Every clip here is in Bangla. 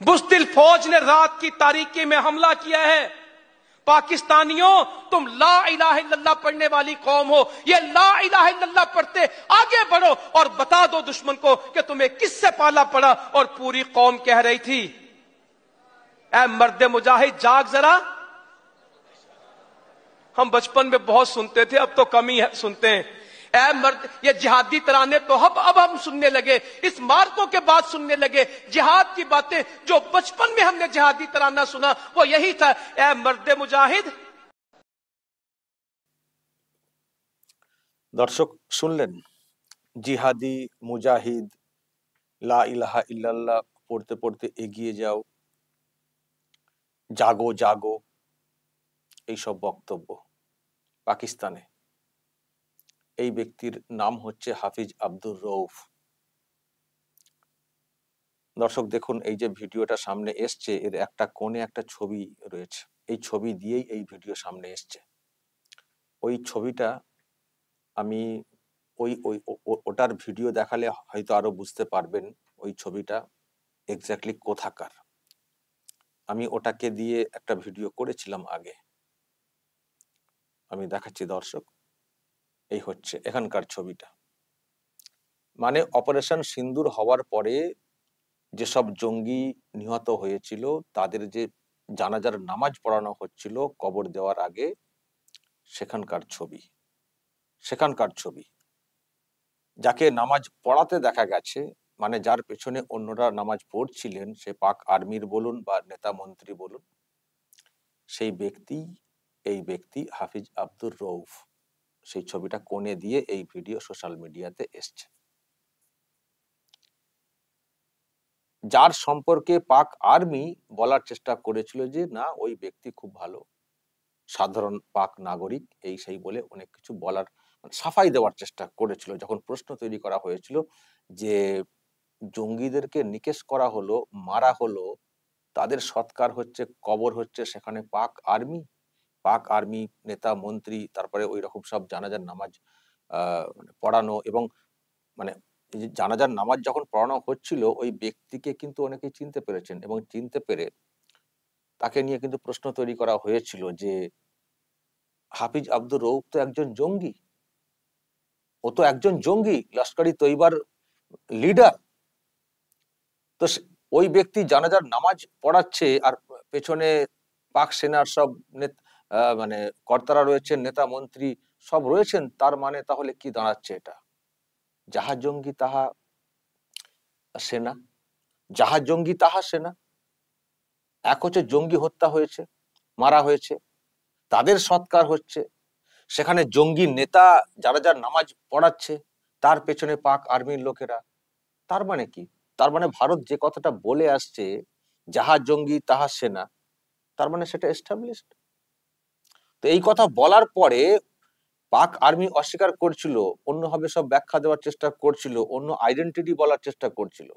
बुज़दिल फौज ने रात की तारीकी में हमला किया है। पाकिस्तानियों, तुम ला इलाहा इल्लल्लाह पढ़ने वाली कौम हो, ये ला इलाहा इल्लल्लाह पढ़ते आगे बढ़ो और बता दो दुश्मन को कि तुम्हें किससे पाला पड़ा। और पूरी कौम कह रही थी, ऐ मर्द मुजाहिद जाग जरा। हम बचपन में बहुत सुनते थे, अब तो कम ही सुनते हैं। ऐ मर्द, ये जिहादी तराने तो अब हम सुनने लगे, इस मार्कों के बाद सुनने लगे जिहाद की बातें। जो बचपन में हमने जिहादी तराना सुना वो यही था, ऐ मर्द मुजाहिद। दर्शक सुनलेन, जिहादी मुजाहिद, ला इलाहा इल्लाल्लाह पढ़ते पढ़ते एगिए जाओ, जागो जागो, এই সব বক্তব্য। পাকিস্তানে এই ব্যক্তির নাম হচ্ছে হাফিজ আব্দুর রউফ। দর্শক দেখুন, এই যে ভিডিওটা সামনে এসছে, এর একটা কোণে একটা ছবি রয়েছে। এই ছবি দিয়েই এই ভিডিও সামনে এসছে। ওই ছবিটা আমি ওটার ভিডিও দেখালে হয়তো আরো বুঝতে পারবেন ওই ছবিটা এক্স্যাক্টলি কোথাকার। আমি ওটাকে দিয়ে একটা ভিডিও করেছিলাম আগে, আমি দেখাচ্ছি দর্শক। এই হচ্ছে এখানকার ছবিটা। মানে অপারেশন সিন্দুর হওয়ার পরে যেসব জঙ্গি নিহত হয়েছিল তাদের যে জানাজার নামাজ পড়ানো হচ্ছিল কবর দেওয়ার আগে, সেখানকার ছবি। সেখানকার ছবি যাকে নামাজ পড়াতে দেখা গেছে, মানে যার পেছনে অন্যরা নামাজ পড়ছিলেন, সে পাক আর্মির বলুন বা নেতা মন্ত্রী বলুন, সেই ব্যক্তি, এই ব্যক্তি হাফিজ আব্দুর রউফ। সেই ছবিটা কোণে দিয়ে এই ভিডিও সোশ্যাল মিডিয়াতে এসছে। যার সম্পর্কে পাক আর্মি বলার চেষ্টা করেছিল যে না, ওই ব্যক্তি খুব ভালো, সাধারণ পাক নাগরিক, এই সেই বলে অনেক কিছু বলার, সাফাই দেওয়ার চেষ্টা করেছিল। যখন প্রশ্ন তৈরি করা হয়েছিল যে জঙ্গিদেরকে নিকেশ করা হলো, মারা হলো, তাদের সৎকার হচ্ছে, কবর হচ্ছে, সেখানে পাক আর্মি নেতা মন্ত্রী, তারপরে ওই রকম সব জানাজার নামাজ পড়ানো, এবং মানে জানাজার নামাজ যখন পড়ানো হচ্ছিল ওই ব্যক্তিকে কিন্তু অনেকেই চিনতে পেরেছেন, এবং চিনতে পেরে তাকে নিয়ে কিন্তু প্রশ্ন তৈরি করা হয়েছিল যে হাফিজ আব্দুর রউফ তো একজন জঙ্গি, ও তো একজন জঙ্গি, লস্করি তৈবার লিডার। তো ওই ব্যক্তি জানাজার নামাজ পড়াচ্ছে আর পেছনে পাক সেনার সব মানে কর্তারা রয়েছেন, নেতা মন্ত্রী সব রয়েছেন, তার মানে তাহলে কি দাঁড়াচ্ছে? এটা যাহা জঙ্গি তাহা সেনা, যাহা জঙ্গি তাহা সেনা। এক হচ্ছে জঙ্গি হত্যা হয়েছে, মারা হয়েছে, তাদের সৎকার হচ্ছে, সেখানে জঙ্গি নেতা যারা যার নামাজ পড়াচ্ছে, তার পেছনে পাক আর্মির লোকেরা। তার মানে কি? তার মানে ভারত যে কথাটা বলে আসছে, যাহা জঙ্গি তাহা সেনা, তার মানে সেটা এস্টাবলিশড। তো এই কথা বলার পরে পাক আর্মি অস্বীকার করছিল, অন্যভাবে সব ব্যাখ্যা দেওয়ার চেষ্টা করছিল, অন্য আইডেন্টিটি বলার চেষ্টা করছিল,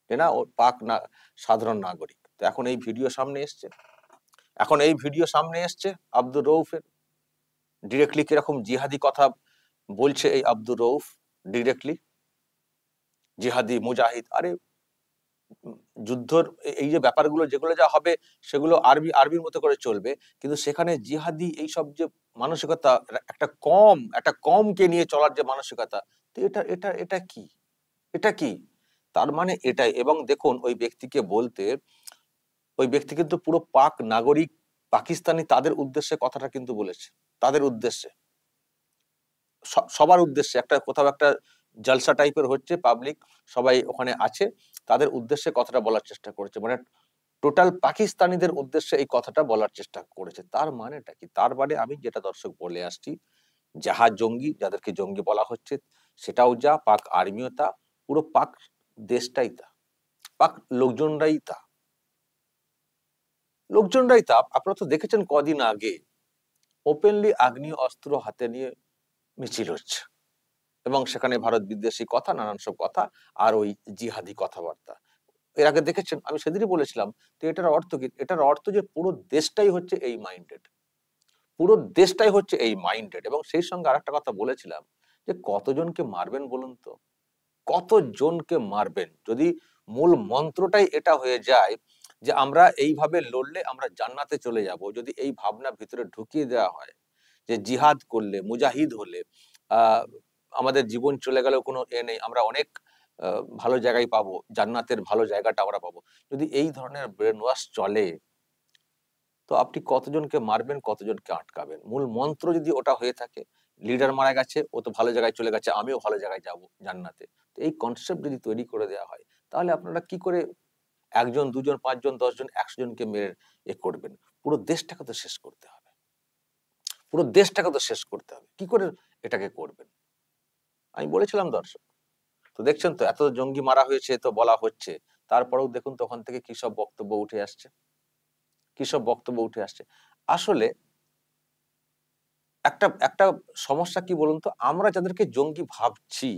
না ও পাক না সাধারণ নাগরিক। তো এখন এই ভিডিও সামনে এসছে, আব্দুর রউফের ডিরেক্টলি কিরকম জিহাদি কথা বলছে এই আব্দুর রউফ, ডিরেক্টলি জিহাদি মুজাহিদ। আরে যুদ্ধর এই যে ব্যাপারগুলো যেগুলো যা হবে সেগুলো আরবির মতো করে চলবে, কিন্তু সেখানে জিহাদি এই সব যে মানসিকতা, একটা কমকে নিয়ে চলার যে মানসিকতা, তো এটা কি তার মানে এটাই। এবং দেখুন ওই ব্যক্তিকে বলতে, ওই ব্যক্তি কিন্তু পুরো পাক নাগরিক, পাকিস্তানি, তাদের উদ্দেশ্যে কথাটা কিন্তু বলেছে, তাদের উদ্দেশ্যে, সবার উদ্দেশ্যে। কোথাও একটা জলসা টাইপের হচ্ছে, পাবলিক সবাই ওখানে আছে, তাদের উদ্দেশ্যে কথাটা বলার চেষ্টা করেছে, মানে টোটাল পাকিস্তানিদের উদ্দেশ্যে এই কথাটা বলার চেষ্টা করেছে। তার মানেটা কি? তার মানে আমি যেটা দর্শক বলে আসছি, যাহা জঙ্গি, যাদেরকে জঙ্গি বলা হচ্ছে, সেটাও যা, পাক আর্মিও তা, পুরো পাক দেশটাই তা, পাক লোকজনরাই তা। আপনারা তো দেখেছেন কদিন আগে ওপেনলি আগ্নেয় অস্ত্র হাতে নিয়ে মিছিল হচ্ছে, এবং সেখানে ভারত বিদ্বেষী কথা, নানান সব কথা, আর ওই জিহাদি কথাবার্তা এর আগে দেখেছেন। আমি সেদিনই বলেছিলাম, তো এটার অর্থ কি? এটার অর্থ যে পুরো দেশটাই হচ্ছে এই মাইন্ডেড, এবং সেই সঙ্গে আরেকটা কথা বলেছিলাম যে কতজনকে মারবেন বলুন তো, কতজনকে মারবেন? যদি মূল মন্ত্রটাই এটা হয়ে যায় যে আমরা এইভাবে লড়লে আমরা জান্নাতে চলে যাব, যদি এই ভাবনা ভিতরে ঢুকিয়ে দেওয়া হয় যে জিহাদ করলে, মুজাহিদ হলে আহ আমাদের জীবন চলে গেলেও কোনো নেই, আমরা অনেক ভালো জায়গায় পাবো, জান্নাতের ভালো জায়গাটা আমরা পাবো, যদি এই ধরনের ব্রেন ওয়াশ চলে, তো আপনি কতজনকে মারবেন, কতজনকে আটকাবেন? মূল মন্ত্র যদি ওটা হয়ে থাকে, লিডার মারা গেছে, ও তো ভালো জায়গায় চলে গেছে, আমিও ভালো জায়গায় যাব জান্নাতে, তো এই কনসেপ্ট যদি তৈরি করে দেওয়া হয়, তাহলে আপনারা কি করে একজন, দুজন, পাঁচজন, 10 জন, 100 জনকে মেরে করবেন? পুরো দেশটাকে তো শেষ করতে হবে, পুরো দেশটাকে তো শেষ করতে হবে, কি করে এটাকে করবেন? আমি বলেছিলাম দর্শক, তো দেখছেন তো এত জঙ্গি মারা হয়েছে তো বলা হচ্ছে, তারপরেও দেখুন তখন থেকে কি সব বক্তব্য উঠে আসছে, কি সব বক্তব্য উঠে আসছে। আসলে একটা একটা সমস্যা কি বলুন তো, আমরা যাদেরকে জঙ্গি ভাবছি,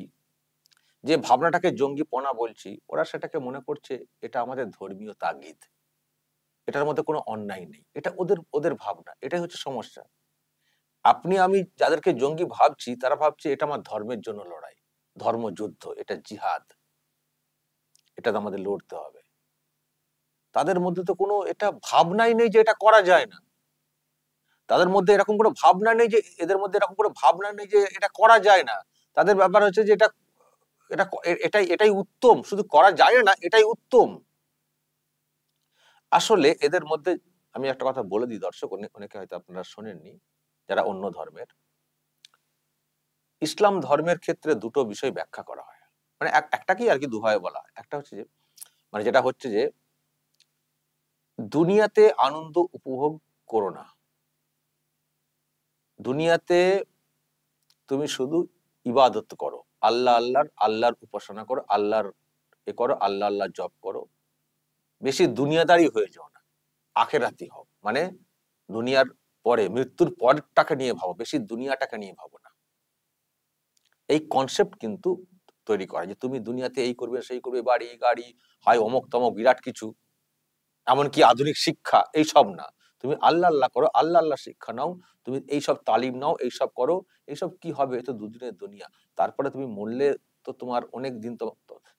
যে ভাবনাটাকে জঙ্গিপনা বলছি, ওরা সেটাকে মনে করছে এটা আমাদের ধর্মীয় তাগিদ, এটার মধ্যে কোনো অন্যায় নেই, এটা ওদের ওদের ভাবনা, এটাই হচ্ছে সমস্যা। আপনি আমি যাদেরকে জঙ্গি ভাবছি, তারা ভাবছে এটা আমার ধর্মের জন্য লড়াই, ধর্মযুদ্ধ, এটা জিহাদ, এটা তো আমাদের লড়তে হবে। তাদের মধ্যে তো কোনো এটা ভাবনাই নেই যে এটা করা যায় না, তাদের মধ্যে এরকম কোনো ভাবনা নেই যে, এদের মধ্যে এরকম কোনো ভাবনা নেই যে এটা করা যায় না। তাদের ব্যাপার হচ্ছে যে এটা এটা এটাই এটাই উত্তম, শুধু করা যায় না, এটাই উত্তম। আসলে এদের মধ্যে আমি একটা কথা বলে দিই দর্শক, অনেকে হয়তো আপনারা শোনেননি যারা অন্য ধর্মের, ইসলাম ধর্মের ক্ষেত্রে দুটো বিষয় ব্যাখ্যা করা হয়, মানে একটাকেই আর কি দুভাবে বলা হয়। একটা হচ্ছে যে, মানে যেটা হচ্ছে যে দুনিয়াতে আনন্দ উপভোগ করো না, দুনিয়াতে তুমি শুধু ইবাদত করো, আল্লাহর উপাসনা করো, আল্লাহর করো, আল্লাহ জপ করো, বেশি দুনিয়াদারি হয়ে যাও না, আখেরাতি হও, মানে দুনিয়ার পরে, মৃত্যুর পরটাকে নিয়ে ভাবো, বেশি দুনিয়াটাকে নিয়ে ভাবো না। এই কনসেপ্ট কিন্তু তৈরি করা, যে তুমি দুনিয়াতে এই করবে, সেই করবে, বাড়ি গাড়ি, হয় অমুক তমক বিরাট কিছু, এমনকি আধুনিক শিক্ষা, এইসব না, তুমি আল্লাহ করো, আল্লাহ শিক্ষা নাও, তুমি এইসব তালিম নাও, এইসব করো, এইসব কি হবে, এই তো দুদিনের দুনিয়া, তারপরে তুমি মরলে তো তোমার অনেক দিন, তো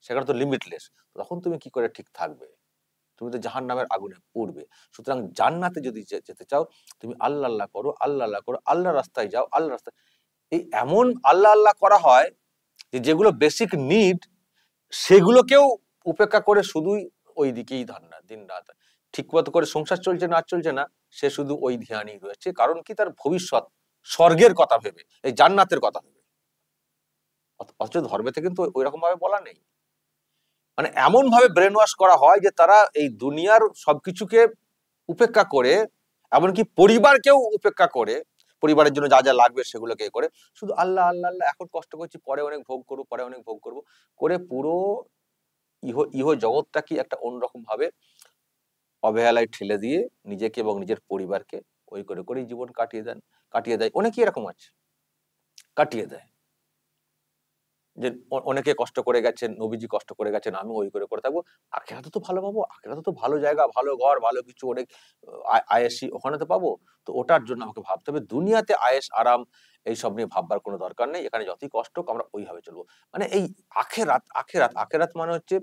সেখানে তো লিমিটলেস, তখন তুমি কি করে ঠিক থাকবে? তুমি তো জাহান্নামের আগুনে পড়বে। সুতরাং জান্নাতে যদি যেতে চাও, তুমি আল্লাহ করো, আল্লাহ রাস্তায় যাও, আল্লাহ রাস্তায়, এই এমন আল্লাহ করা হয় যে যেগুলো বেসিক নিড, সেগুলোকেও উপেক্ষা করে শুধুই ওই দিকেই ধান্না, দিন রাত ঠিক মতো করে সংসার চলছে না চলছে না, সে শুধু ওই ধ্যানই রয়েছে। কারণ কি, তার ভবিষ্যৎ স্বর্গের কথা ভেবে, এই জান্নাতের কথা ভেবে। অথচ ধর্মেতে কিন্তু ওই রকম ভাবে বলা নেই। মানে এমন ভাবে ব্রেন ওয়াশ করা হয় যে তারা এই দুনিয়ার সবকিছুকে উপেক্ষা করে, এমনকি পরিবারকেও উপেক্ষা করে, পরিবারের জন্য যা যা লাগবে সেগুলোকে করে, শুধু আল্লাহ, এখন কষ্ট করছি, পরে অনেক ভোগ করবো, পরে অনেক ভোগ করবো করে, পুরো ইহ জগৎটা কি একটা অন্যরকম ভাবে অবহেলায় ঠেলে দিয়ে নিজেকে এবং নিজের পরিবারকে ওই করে করেই জীবন কাটিয়ে দেয়। অনেকেই এরকম আছে, কাটিয়ে দেয়, যে অনেকে কষ্ট করে গেছেন, নবীজি কষ্ট করে গেছেন, আমি ওই করে করে থাকবো, আখেরাতে তো ভালো পাবো, আখেরাতে তো ভালো জায়গা, ভালো ঘর, ভালো কিছু, অনেক আয়েসি ওখানে তো পাবো, তো ওটার জন্য আমাকে ভাবতে হবে, দুনিয়াতে আয়েস আরাম এইসব নিয়ে ভাববার কোনো দরকার নেই, এখানে যতই কষ্ট হোক আমরা ওইভাবে চলবো। মানে এই আখেরাত মানে হচ্ছে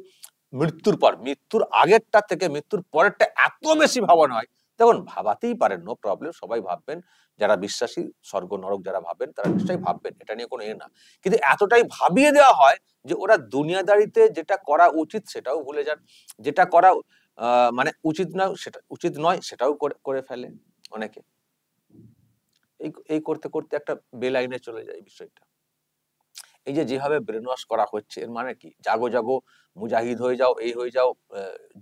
মৃত্যুর পর, মৃত্যুর আগেরটা থেকে মৃত্যুর পরেরটা এত বেশি ভাবানো হয়। দেখুন, ভাবাতেই পারেন, নো প্রবলেম, সবাই ভাববেন, যারা বিশ্বাসী, স্বর্গ নরক যারা ভাববেন তারা নিশ্চয়ই ভাববেন, এটা নিয়ে কোনো না। কিন্তু এতটাই ভাবিয়ে দেওয়া হয় যে ওরা দুনিয়াদারিতে যেটা করা উচিত সেটাও ভুলে যান, যেটা করা মানে উচিত নয় সেটাও করে ফেলে অনেকে। এই করতে করতে একটা বেলাইনে চলে যায় বিষয়টা। এই যে যেভাবে ব্রেন ওয়াশ করা হচ্ছে, এর মানে কি, জাগো জাগো, মুজাহিদ হয়ে যাও, এই হয়ে যাও,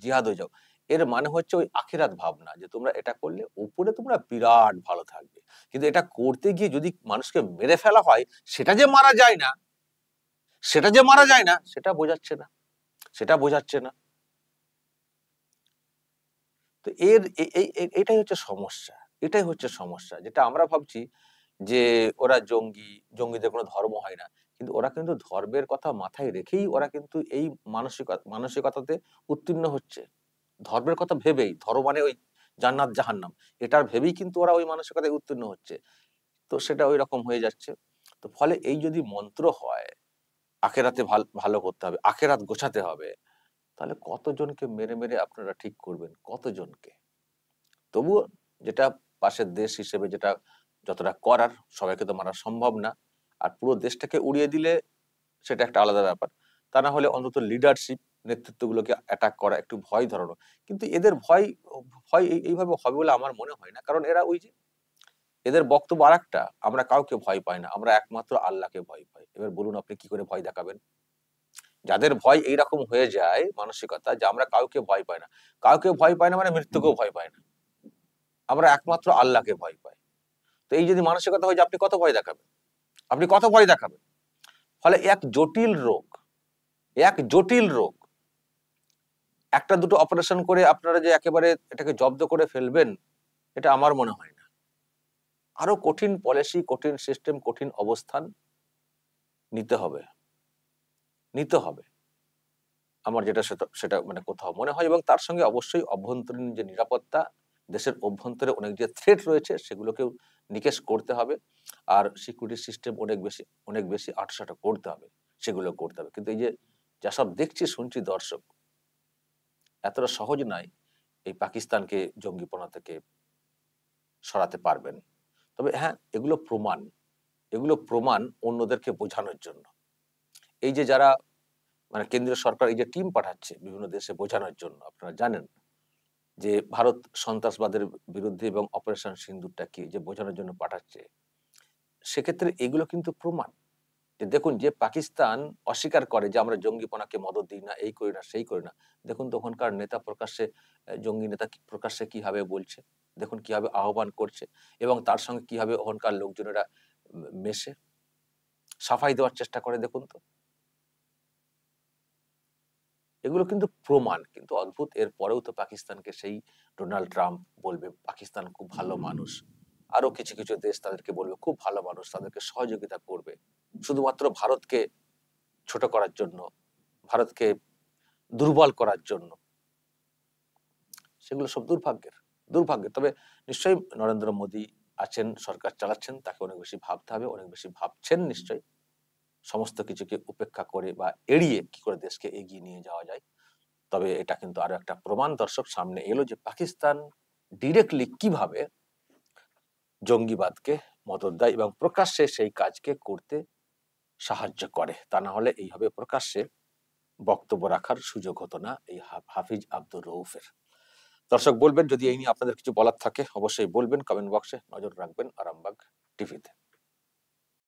জিহাদ হয়ে যাও, এর মানে হচ্ছে ওই আখিরাত ভাবনা, যে তোমরা এটা করলে উপরে তোমরা বিরাট ভালো থাকবে, কিন্তু এটা করতে গিয়ে যদি মানুষকে মেরে ফেলা হয়, সেটা যে মারা যায় না, সেটা বোঝাচ্ছে না, সেটা বোঝাচ্ছে না। তো এটাই হচ্ছে সমস্যা, এটাই হচ্ছে সমস্যা, যেটা আমরা ভাবছি যে ওরা জঙ্গিদের কোনো ধর্ম হয় না, কিন্তু ওরা কিন্তু ধর্মের কথা মাথায় রেখেই ওরা কিন্তু এই মানসিকতাতে উত্তীর্ণ হচ্ছে, ধর্মের কথা ভেবেই, ধর্ম মানে ওই জান্নাত জাহান্নাম, এটার ভেবেই কিন্তু ওরা ওই মানসিকতায় উত্তীর্ণ হচ্ছে, তো সেটা ওই রকম হয়ে যাচ্ছে। তো ফলে এই যদি মন্ত্র হয়, আখেরাতে ভালো করতে হবে, আখেরাত গোছাতে হবে, তাহলে কতজনকে মেরে মেরে আপনারা ঠিক করবেন? কতজনকে? তবুও যেটা পাশের দেশ হিসেবে যেটা যতটা করার, সবাইকে তো মারা সম্ভব না। আর পুরো দেশটাকে উড়িয়ে দিলে সেটা একটা আলাদা ব্যাপার। তা না হলে অন্তত লিডারশিপ নেতৃত্বগুলোকে অ্যাটাক করা, একটু ভয় ধরানো। কিন্তু এদের ভয় ভয় এইভাবে হবে বলে আমার মনে হয় না। কারণ এরা ওই যে এদের বক্তব্য আরেকটা, আমরা কাউকে ভয় পাই না। আমরা একমাত্র আল্লাহকে ভয় পাই। এবার বলুন আপনি কি করে ভয় দেখাবেন? যাদের ভয় এইরকম হয়ে যায় মানসিকতা যে আমরা কাউকে ভয় পাই না। কাউকে ভয় পাই না মানে মৃত্যুকেও ভয় পাই না। আমরা একমাত্র আল্লাহকে ভয় পাই। তো এই যদি মানসিকতা হয় যে আপনি কত ভয় দেখাবেন? আপনি কত ভয় দেখাবেন? ফলে এক জটিল রোগ, এক জটিল রোগ। একটা দুটো অপারেশন করে আপনারা যে একেবারে এটাকে জব্দ করে ফেলবেন, এটা আমার মনে হয় না। আরো কঠিন পলিসি, কঠিন সিস্টেম, কঠিন অবস্থান নিতে হবে, নিতে হবে। আমার যেটা সেটা সেটা মানে কোথাও মনে হয়, এবং তার সঙ্গে অবশ্যই অভ্যন্তরীণ যে নিরাপত্তা, দেশের অভ্যন্তরে অনেক যে থ্রেট রয়েছে সেগুলোকেও নিকেশ করতে হবে। আর সিকিউরিটি সিস্টেম অনেক বেশি আঁটসাঁট করতে হবে, সেগুলো করতে হবে। কিন্তু এই যে যা সব দেখছি শুনছি দর্শক, এতটা সহজ নয় এই পাকিস্তানকে জঙ্গিপনা থেকে সরাতে পারবেন। তবে হ্যাঁ, এগুলো প্রমাণ অন্যদেরকে বোঝানোর জন্য। এই যে যারা মানে কেন্দ্রীয় সরকার এই যে টিম পাঠাচ্ছে বিভিন্ন দেশে বোঝানোর জন্য, আপনারা জানেন যে ভারত সন্ত্রাসবাদের বিরুদ্ধে এবং অপারেশন সিন্দুরটা কি যে বোঝানোর জন্য পাঠাচ্ছে, সেক্ষেত্রে এগুলো কিন্তু প্রমাণ যে দেখুন, যে পাকিস্তান অস্বীকার করে যে আমরা জঙ্গিপনাকে মদদ দিই না, এই করি না, সেই করি না, দেখুন তো ওখানকার নেতা প্রকাশ্যে জঙ্গি নেতা প্রকাশ্যে কিভাবে বলছে, দেখুন কিভাবে আহ্বান করছে, এবং তার সঙ্গে কিভাবে ওখানকার লোকজনেরা মেশে সাফাই দেওয়ার চেষ্টা করে, দেখুন তো। এগুলো কিন্তু প্রমাণ। কিন্তু অদ্ভুত, এর পরেও তো পাকিস্তানকে সেই ডোনাল্ড ট্রাম্প বলবে পাকিস্তান খুব ভালো মানুষ, আরো কিছু কিছু দেশ তাদেরকে বলবে খুব ভালো মানুষ, তাদেরকে সহযোগিতা করবে, শুধুমাত্র ভারতকে ছোট করার জন্য, ভারতকে দুর্বল করার জন্য। সেগুলো সব দুর্ভাগ্যের। তবে নিশ্চয়ই নরেন্দ্র মোদী আছেন, সরকার চালাচ্ছেন, তাকে অনেক বেশি ভাবতে হবে, অনেক বেশি ভাবছেন নিশ্চয়ই, সমস্ত কিছুকে উপেক্ষা করে বা এড়িয়ে কি করে দেশকে এগিয়ে নিয়ে যাওয়া যায়। তবে এটা কিন্তু আরো একটা প্রমাণ দর্শক সামনে এলো যে পাকিস্তান ডিরেক্টলি কিভাবে জঙ্গিবাদকে মদদ দেয় এবং প্রকাশ্যে সেই কাজকে করতে সাহায্য করে। তা না হলে এইভাবে প্রকাশ্যে বক্তব্য রাখার সুযোগ হতো না এই হাফিজ আব্দুর রউফের। দর্শক বলবেন যদি এই নিয়ে আপনাদের কিছু বলার থাকে, অবশ্যই বলবেন কমেন্ট বক্সে। নজর রাখবেন আরামবাগ টিভিতে।